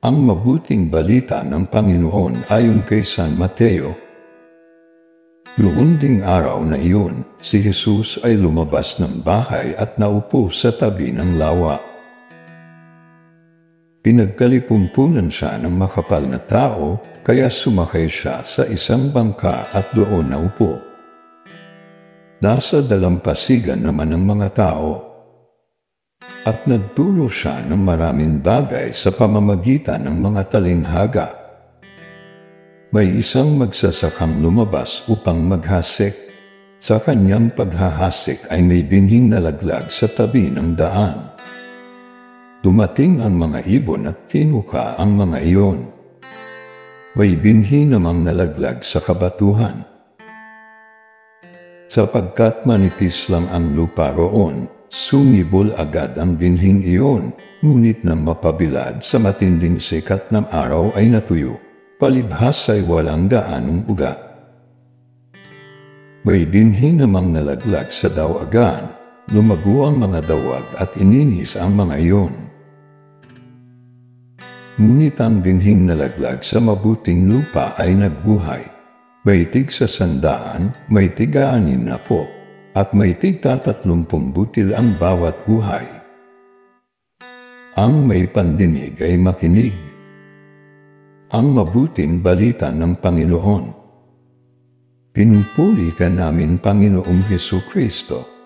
Ang mabuting balita ng Panginoon ayon kay San Mateo. Noong ding araw na iyon, si Jesus ay lumabas ng bahay at naupo sa tabi ng lawa. Pinagkalipumpunan siya ng makapal na tao, kaya sumakay siya sa isang bangka at doon naupo. Nasa dalampasigan naman ng mga tao. At nagturo siya ng maraming bagay sa pamamagitan ng mga talinghaga. May isang magsasakang lumabas upang maghasik. Sa kanyang paghahasik ay may binhing nalaglag sa tabi ng daan. Dumating ang mga ibon at tinuka ang mga iyon. May binhi namang nalaglag sa kabatuhan. Sapagkat manipis lang ang lupa roon, sumibol agad ang binhing iyon, ngunit nang mapabilad sa matinding sikat ng araw ay natuyo, palibhas ay walang gaanong ugat. May binhi namang nalaglag sa dawagan, lumago ang mga dawag at ininis ang mga iyon. Ngunit ang binhing nalaglag sa mabuting lupa ay nagbuhay. May tig sa 100, may tig-60, at may tig-30 butil ang bawat buhay. Ang may pandinig ay makinig. Ang mabuting balita ng Panginoon. Pinupuri ka namin, Panginoong Hesukristo.